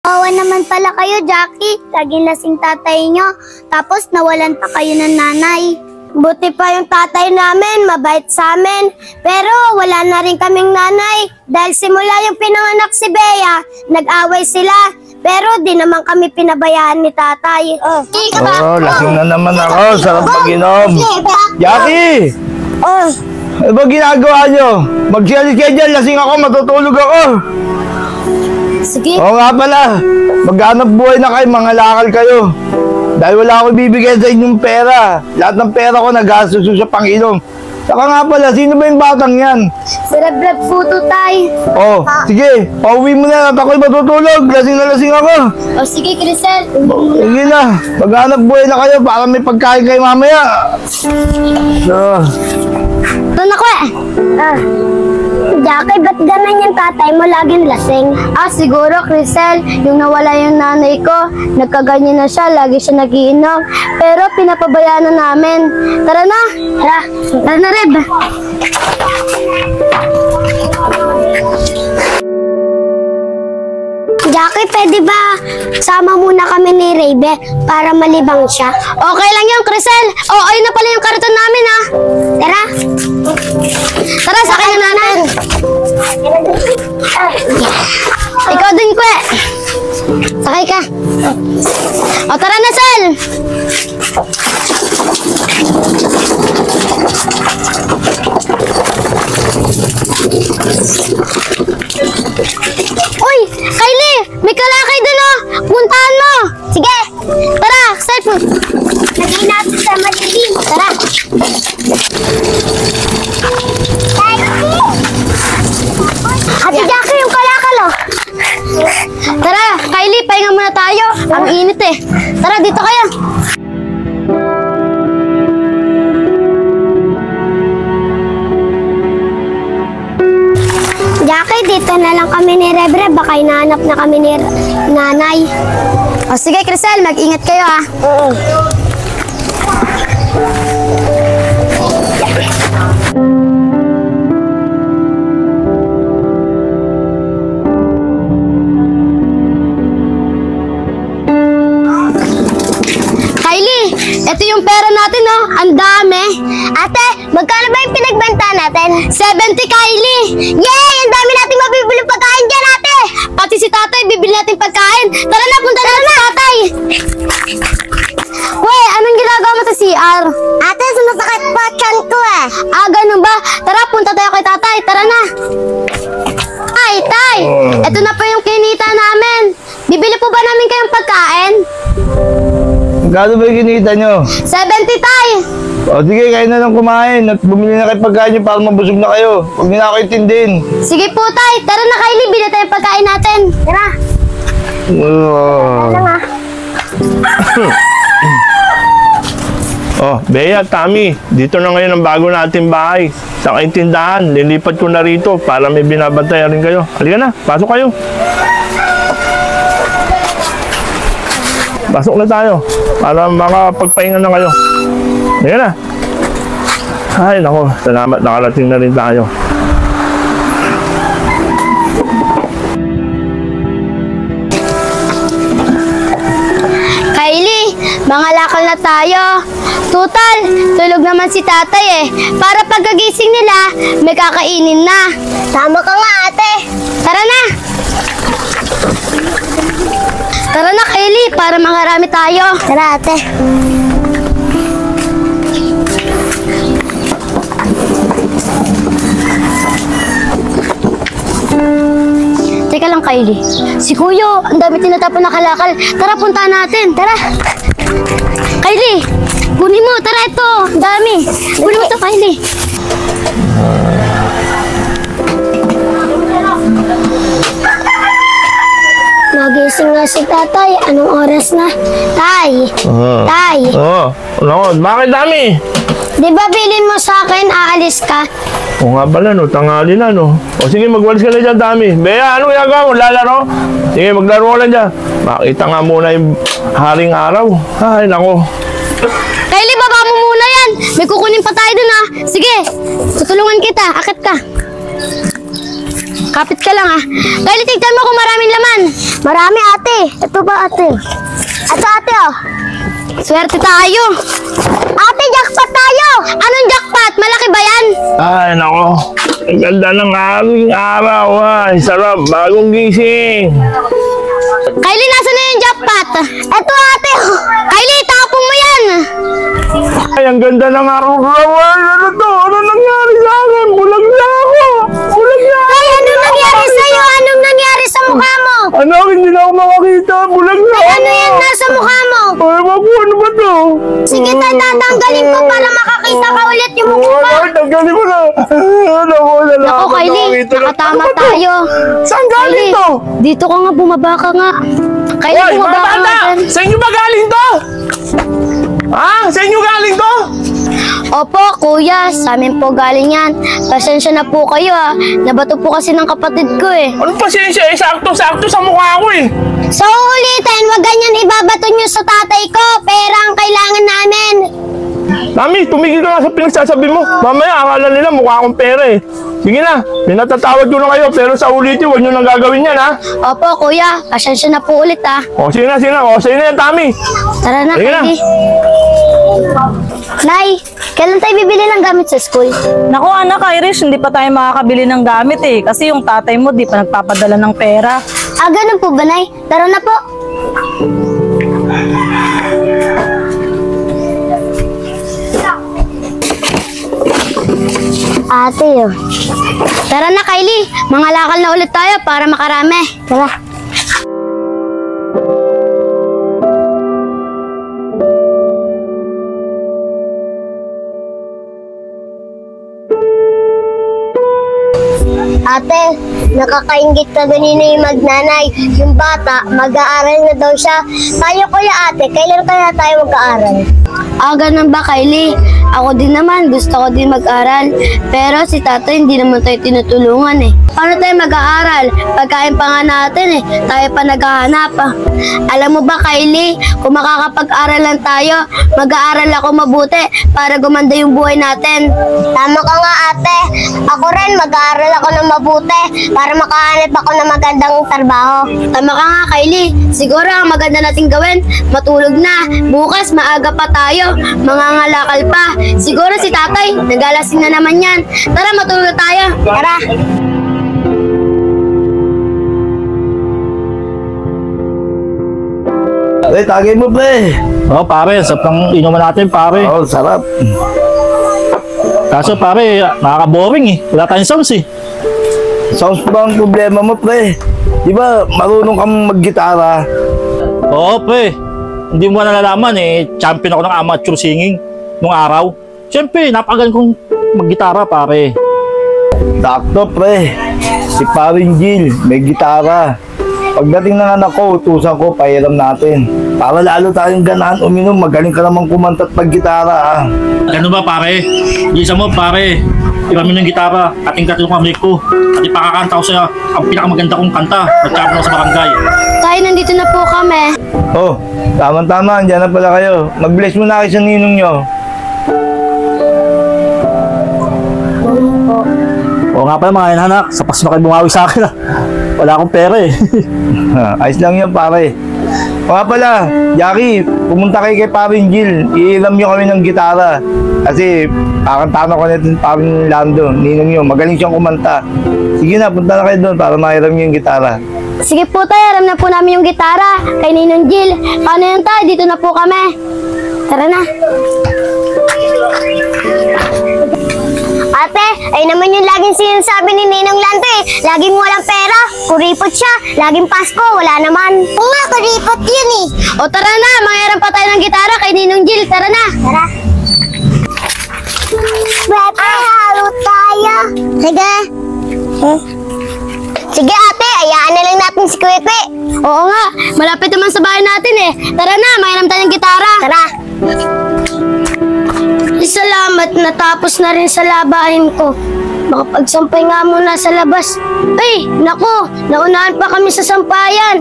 Kawawa naman pala kayo, Jackie. Laging lasing tatay nyo. Tapos nawalan pa kayo ng nanay. Buti pa yung tatay namin, mabait sa amin. Pero wala na rin kaming nanay. Dahil simula yung pinanganak si Bea, nag-away sila. Pero di naman kami pinabayaan ni tatay. Lasing na naman ako. Sarap pag-inom. Jackie! Ano ba ginagawa nyo? Magsialis kayo dyan. Lasing ako, matutulog ako. Sige. Oo nga pala. Maghanap buhay na kayo, mga lakal kayo. Dahil wala akong bibigay sa inyong pera. Lahat ng pera ko nagastos sa Panginoon. Saka nga pala, sino ba yung batang yan? Si Rev po to, tay. Oh, sige. Pauwi mo na at ako'y matutulog. Lasing na lasing ako. O sige, Crisel. Sige na. Maghanap buhay na kayo para may pagkain kayo mamaya. Doon ako Jackie, ba't ganun yung tatay mo laging lasing? Siguro, Crisel, yung nawala yung nanay ko, nagkaganyan na siya, lagi siya nagiinom. Pero pinapabayaan na namin. Tara na! Tara na, Reb! Jackie, pwede ba sama muna kami ni Rebe para malibang siya? Okay lang yun, Crisel. Ayun na pala yung karton namin, ha? Tara. Tara, sakay na natin. Ikaw din, Kwe. Sakay ka. Tara na, Sel. Uy, Kylie! May kalakay dun, oh! Puntahan mo! Sige! Tara, Seth! Lagay natin sa madilim. Tara! Ate Jackie, yung kalakal, oh! Tara, Kylie, pahinga muna tayo. Ang init, eh. Tara, dito kayo. Jackie, dito na lang kami ni Rebre. Baka hinahanap na kami ni nanay. O sige, Crisel, mag-ingat kayo, ha? Oo. Kylie, ito yung pera natin, oh. Ang dami. Ate, magkano ba yung pinagbenta natin? 70, Kylie. Yay! Ang dami natin mabibili pagkain dyan, ate. Pati si tatay, bibili natin pagkain. Tara na, punta na si tatay. Wey, anong ginagawa mo sa CR? Ate, sumasakit pa tiyan ko, eh. Ganun ba? Tara, punta tayo kay tatay. Tara na. Tay, ito na po yung kinita namin. Bibili po ba namin kayong pagkain? Gano'n ba yung kinita nyo? 70, tay! O sige, kayo na lang kumain at bumili na kayo pagkain nyo para mabusog na kayo. Huwag nyo na ako intindihin. Sige po, tay. Tara na, Kylie. Bili tayo pagkain natin. Tara. Bea, Tami, dito na ngayon ang bago nating bahay. Sa kaintindahan, lilipat ko na rito para may binabantayan rin kayo. Halika na, pasok kayo. Pasok na tayo para makapagpahinga na kayo. Halika na. Ay, nako, salamat, nakarating na rin tayo. Kylie, mga lakal na tayo. Tutal, tulog naman si tatay, eh. Para pagkagising nila, may kakainin na. Tama ka nga, ate. Tara na. Tara na, Kylie, para mangarami tayo. Tara, ate. Teka lang, Kylie. Si Kuyo, ang dami tinatapon na kalakal. Tara, puntahan natin. Tara. Kylie, kunin mo. Tara, ito. Ang dami. Kunin mo ito, Kylie. Magising nga si tatay. Anong oras na? Tay! Tay! Bakit, Tami? Di ba bilin mo sa akin, aalis ka? Oo nga pala, no, tanghali na, no. O sige, magwalis ka na dyan, Tami. Bea, ano ginagawa mo? Lalaro? Sige, maglaro ka lang dyan. Makita nga muna yung haring araw. Ay, nako. Kylie, baba mo muna yan. May kukunin pa tayo dun, ha. Sige, tutulungan kita. Akit ka. Kapit ka lang ah. Kylie, tignan mo kung maraming laman. Marami ate. Ito ba ate? Ito ate oh. Swerte tayo. Ate, jackpot tayo. Anong jackpot? Malaki ba yan? Ay, nako. Ang ganda ng aking araw. Ay, sarap. Bagong gising. Kylie, nasa na yung jackpot? Ito ate. Kylie, tapong mo yan. Ay, ang ganda ng araw. Ay, ano to? Ano nangyari sa akin? Bulag na ako. Bulag na ako. Ay, anong nangyari sa'yo? Anong nangyari sa mukha mo? Anak, hindi na ako makakita. Bulag na ako. Ano yan nasa mukha mo? Ay, maku, ano ba to? Sige tayo, tatanggalin ko para makakita ka ulit yung mukha mo. Ay, tanggalin mo na. Naku, Ako, Kylie, nakatama tayo. Saan galing Kylie, to? dito ka nga, bumaba ka nga. Kylie, Hoy, mga bumaba ka nga bata! dyan. Sa inyo ba galing to? Ha? Sa inyo galing to? Opo, kuya, sa amin po galing yan. Pasensya na po kayo ah. Nabato po kasi ng kapatid ko eh. Ano pasensya? Sakto-sakto sa mukha ko eh. So ulitin, wag ganyan ibabato nyo sa tatay ko. Pera ang kailangan namin. Mami, tumigil ka nga sa pinagsasabi mo. Mamaya, akala nila mukha akong pera eh. Sige na, pinatatawad ko na kayo, pero sa ulitin, huwag nyo nang gagawin yan ha. Opo, kuya, pasensya na po ulit ah. O, sige na, sige na. O, sige na yan, Tami. Tara na, Sige na. Kylie. Nay, kailan tayo bibili ng gamit sa school? Naku anak, Irish, hindi pa tayo makakabili ng gamit eh. Kasi yung tatay mo di pa nagpapadala ng pera. Ah, ganun po ba, Nay? Tara na po. Ate, oh. Tara na, Kylie. Mangalakal na ulit tayo para makarami. Tara. Ate, nakakaingit ka ganina yung magnanay. Yung bata, mag-aaral na daw siya. Tayo kuya ate, kailan kaya tayo mag-aaral? Ah, ganun ba, Kylie? Ako din naman, gusto ko din mag-aral. Pero si tatay hindi naman tayo tinutulungan eh. Paano tayo mag-aaral? Pagkain pa nga natin eh, tayo pa naghahanap ah. Alam mo ba, Kylie, kung makakapag-aral lang tayo, mag-aaral ako mabuti para gumanda yung buhay natin. Tama ka nga ate. Ako rin, mag-aaral ako ng mabuti para makahanap ako ng magandang trabaho. Tama ka nga, Kylie. Siguro ang maganda nating gawin, matulog na. Bukas maaga pa tayo, mangangalakal pa. Siguro si tatay, nagalasing na naman yan. Tara, matulog tayo. Tara. Pre, tagay mo pre. Oh, pare, sarap ng inuman natin, pare. Oo, sarap. Kaso, pare, nakaka-boring eh. Wala tayong sounds eh. Sounds ba ang problema mo pre? Di ba marunong kang mag-gitara? Oo, pre. Hindi mo nalalaman eh. Champion ako ng amateur singing nung araw. Siyempre, napakagan kong mag-gitara, pare. Sakto pre. Si Paring Jill, may gitara. Pagdating ng anak ko, utusan ko, pahiram natin. Para lalo tayong ganahan uminom, magaling ka namang kumanta at pag-gitara ah. Ano ba, pare? Isa mo, pare. Iramin ng gitara, kating-kating yung kamay ko. At ipakakanta ko sa'yo ang pinakamaganda kong kanta. Nagkaroon ako sa barangay. Tayo, nandito na po kami. Oh, tama-tama, andyan na pala kayo. Mag-bless mo na kayo sa ninong nyo. Oo nga pala mga anak, sa paso na kayo bumawi sa akin ah. Wala akong pera eh. Ayos lang yan pare. O nga pala, Jackie, pumunta kayo kay Paring Jill. Iiram nyo kami ng gitara. Kasi kakantahan ako nito ng Paring Lando, ninong nyo. Magaling siyang kumanta. Sige na, punta na kayo doon para mahiram nyo yung gitara. Sige po tayo, aram na po namin yung gitara kay Ninong Jill. Paano yun tayo? Dito na po kami. Tara na. Ate, ay naman yung laging sinasabi ni Ninong Lando eh. Laging walang pera, kuripot siya. Laging Pasko, wala naman. Oo nga, kuripot yun eh. O tara na, mangiram pa tayo ng gitara kay Ninong Jill. Tara na. Tara. Bebe, halo tayo. Sige. Sige ate, ayaan na lang natin si Kwepe. Oo nga, malapit naman sa bahay natin eh. Tara na, mangiram tayo ng gitara. Tara. Salamat, natapos na rin sa labahin ko. Makapagsampay nga muna sa labas. Ay, naku, naunahan pa kami sa sampayan.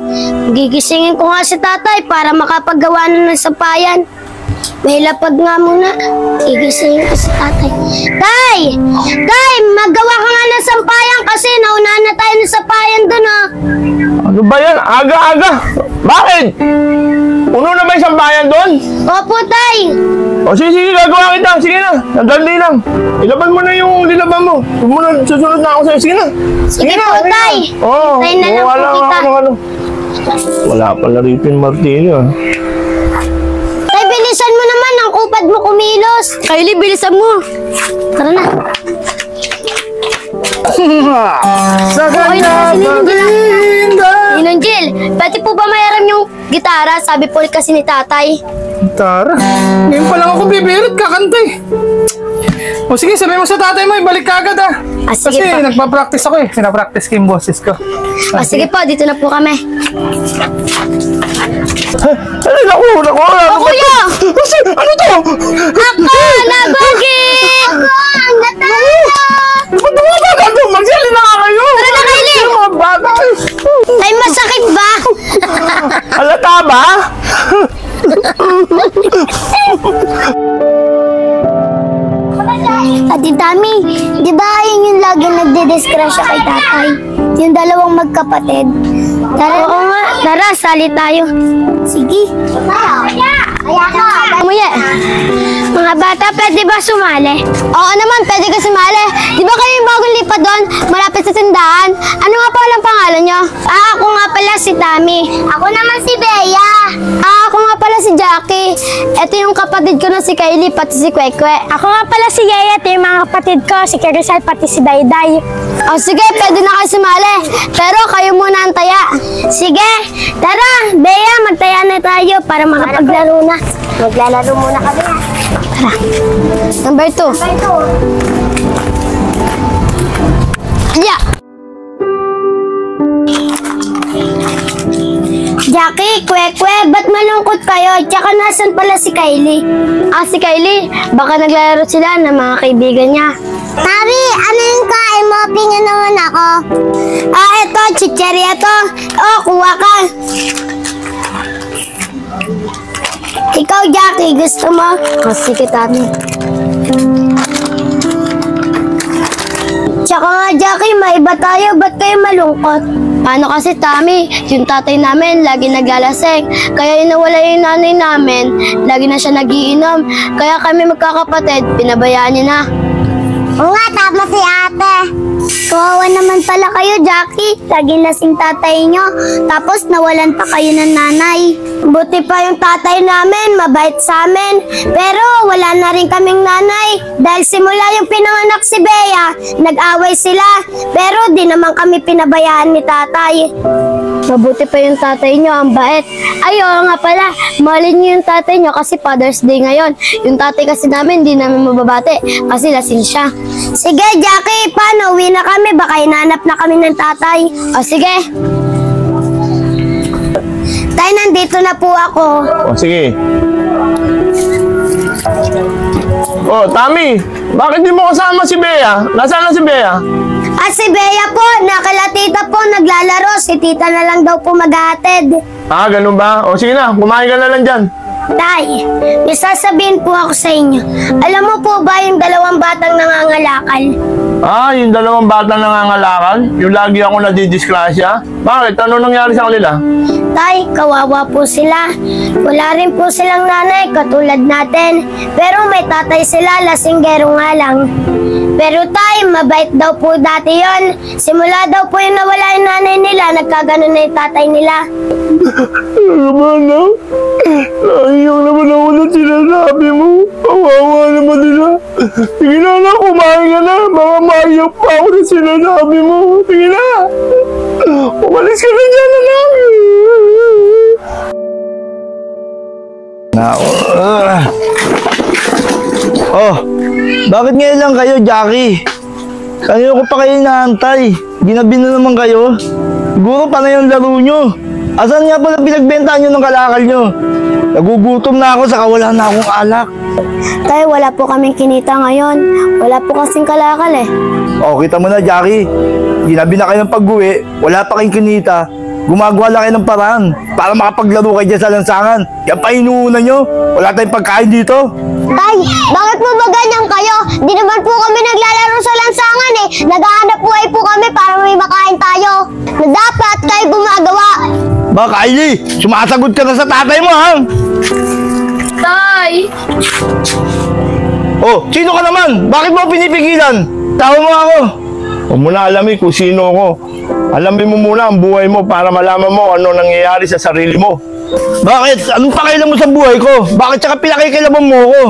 Gigisingin ko nga si tatay para makapagawa na ng sampayan. May lapag nga muna. Gigisingin ko si tatay. Tay! Tay, magawa ka nga ng sampayan kasi naunahan na tayo ng aga-aga. Bakit? Puno na ba isang bayan doon? Opo, Tay. O sige, gagawa kita. Sige na, nadali lang. Ilaban mo na yung lilaban mo. Susunod na ako sa'yo. Sige na. Sige po, Tay. Oo. Tayo na lang po wala kita. ano. Wala pala rito yung martilyo. Tay, bilisan mo naman. Ang kupad mo kumilos. Kylie, bilisan mo. Tara na. Sa kanya Ninong Jill, pwede po ba mayaram yung gitara? Sabi po kasi ni tatay. Tara, ngayon pa lang ako bibirot, kakanta eh. O sige, sabihin mo sa tatay mo, ibalik ka agad ah. Sige Kasi po. nagpa-practice ako eh, pinapractice ko yung boses ko. Sige po, dito na po kami. Ay, naku. O kuya! Ano to? Ako, nagugi! Ako, ang natalo! Ba't magsali na nga kayo? Tara na, Kylie! Yung mga bata. Tay, masakit ba? Halata ba? Ate Tami, di ba yun yung lagi nagdidiskrasya kay tatay? Yung dalawang magkapatid? Tara, oo nga. Tara, sali tayo. Sige. Umuya. Mga bata, pwede ba sumali? Oo naman, pwede ka sumali. Di ba kayo yung bagong lipat doon, malapit sa tindahan? Ano nga pa walang pangalan nyo? Ako nga pala si Tami. Ako naman si Bea. Ako nga pala si Jackie. Ito yung kapatid ko na si Kylie, pati si Kwekwe. Ako nga pala si Yaya, ito yung mga kapatid ko, si Carisal, pati si Dayday. O sige, pwede na kayo sumali. Pero kayo muna ang taya. Sige, tara, Bea, magtaya na tayo para makapaglaro na. Maglalaro muna kami. Tara. Number 2. Yeah. Jackie, Kwekwe, ba't malungkot kayo? Tsaka nasan pala si Kylie? Si Kylie, baka naglalaro sila ng mga kaibigan niya. Tabi, ano yung kain mo? Pinga naman ako. Eto, chicheria to. Kuha ka. Ikaw, Jackie, gusto mo? Sige, Tami. Tsaka nga, Jackie, maiba tayo. Ba't kayo malungkot? Paano kasi, Tami? Yung tatay namin, lagi naglalasing. Kaya inawala yung nanay namin. Lagi na siya nagiinom. Kaya kami magkakapatid, pinabayaan niya na. Oo nga, tama si ate. Kawawa naman pala kayo, Jackie. Laging lasing tatay nyo. Tapos nawalan pa kayo ng nanay. Buti pa yung tatay namin, mabait sa amin. Pero wala na rin kaming nanay. Dahil simula yung pinanganak si Bea, nag-away sila. Pero di naman kami pinabayaan ni tatay. Mabuti pa yung tatay nyo, ang bait. Ay, oo nga pala, mahalin nyo yung tatay nyo kasi Father's Day ngayon. Yung tatay kasi namin, di namin mababate kasi lasing siya. Sige, Jackie, paano? Uwi na kami, baka hinanap na kami ng tatay. O sige. Tay, nandito na po ako. O sige. Tami, bakit di mo kasama si Bea? Nasaan na si Bea? Si Bea po, nakala tita po, naglalaro. Si tita na lang daw po maghahatid. Ganun ba? O sige na, kumain ka na lang dyan. Tay, may sasabihin po ako sa inyo. Alam mo po ba yung dalawang batang nangangalakal? Yung dalawang bata nangangalakal? Yung lagi ako nadidiskrasya? Bakit? Ano nangyari sa kanila? Tay, kawawa po sila. Wala rin po silang nanay katulad natin. Pero may tatay sila, lasinggero nga lang. Pero tay, mabait daw po dati yon. Simula daw po yung nawala yung nanay nila, nagkaganon na yung tatay nila. Naman na? Naiyak naman ako na sinasabi mo. Kawawa naman nila. Sige na anak, kumain ka na. Baka maiyak pa ako na sinasabi mo. Sige na. Umalis ka na dyan, anak. Bakit ngayon lang kayo, Jackie? Kanina ko pa kayo inaantay. Ginabi na naman kayo. Siguro pa na yung laro nyo. Asan nga pala pinagbentahan nyo ng kalakal nyo? Nagugutom na ako, saka wala na akong alak. Tay, wala po kaming kinita ngayon. Wala po kasing kalakal eh. Kita mo na, Jackie. Ginabi na kayo ng pag-uwi, wala pa kayong kinita. Gumagawa lang kayo ng paraan para makapaglaro kayo dyan sa lansangan. Yan pa inuuna nyo. Wala tayong pagkain dito. Tay, bakit po ba ganyan kayo? Di naman po kami naglalaro sa lansangan eh. Naghahanap buhay po kami para may makain tayo. Na dapat kayo gumagawa. Ba, Kylie, sumasagot ka na sa tatay mo, ha? Tay! Oh, sino ka naman? Bakit mo pinipigilan? Tawa mo ako. Huwag mo na alamin kung sino ako. Alamin mo muna ang buhay mo para malaman mo ano nangyayari sa sarili mo. Bakit? Anong pakialam mo sa buhay ko? Bakit saka pinakikilaban mo ako?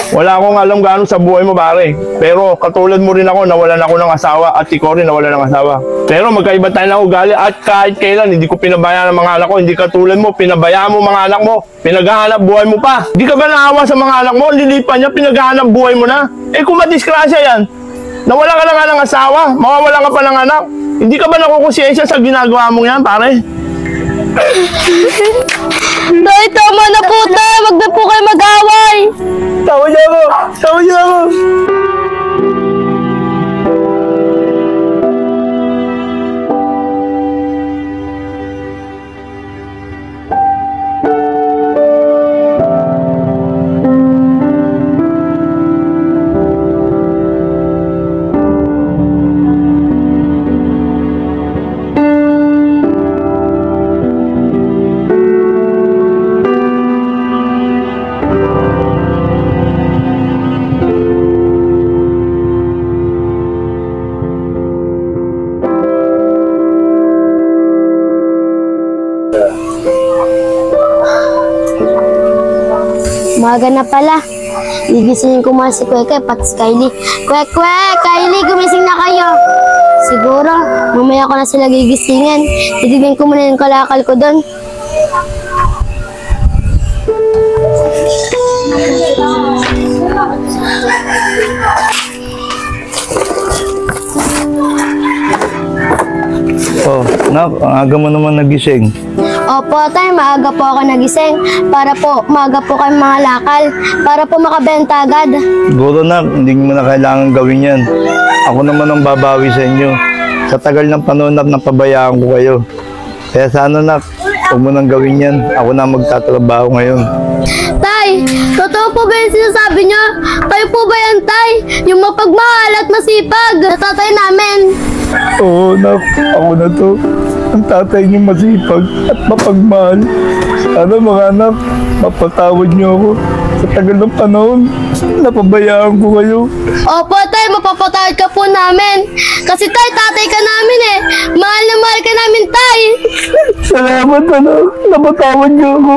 Wala akong alam gaano sa buhay mo, pare. Pero katulad mo rin ako, nawalan ako ng asawa at ikaw rin nawalan ng asawa. Pero magkaiba tayo ng ugali at kahit kailan hindi ko pinabayaan ang mga anak ko. Hindi katulad mo, pinabayaan mo mga anak mo. Pinaghahanap buhay mo pa. Hindi ka ba naawa sa mga anak mo? Lilipan niya, pinaghahanap buhay mo na. Eh kung madisgrasya yan, nawala ka na nga ng asawa, mawawala ka pa ng anak. Hindi ka ba nakukusiyensya sa ginagawa mo yan, pare? Tay, tama na po, tay! Wag na po kayo mag-away! Tawa niya ako! Tawa niya ako! Umaga na pala. Gigisingin ko muna si Kwek pati si Kylie. Kwek! Kylie, gumising na kayo. Siguro, mamaya ko na sila gigisingin. Titignan ko muna yung kalakal ko doon. Oh, nak, ang aga mo naman nagising. Opo, tay, maaga po ako nagising para po maaga po kayo mga lakal, para po makabenta agad. Siguro, nak, hindi mo na kailangan gawin yan. Ako naman ang babawi sa inyo. Sa tagal ng panahon na napabayaan ko kayo. Kaya sana, nak, huwag mo nang gawin yan. Ako na magtatrabaho ngayon. Tay, totoo po ba yung sinasabi niyo? Kayo po ba yan, tay? Yung mapagmahal at masipag na tatay namin. Oo, nak, ako na to. Ang tatay niyo masipag at mapagmahal. Sana mga anak, mapatawad niyo ako. Sa tagal ng panahon, napabayaan ko kayo. Opo, tay, mapapatawad ka po namin. Kasi tay, tatay ka namin eh. Mahal na mahal ka namin, tay. Salamat, anak. Napatawad niyo ako.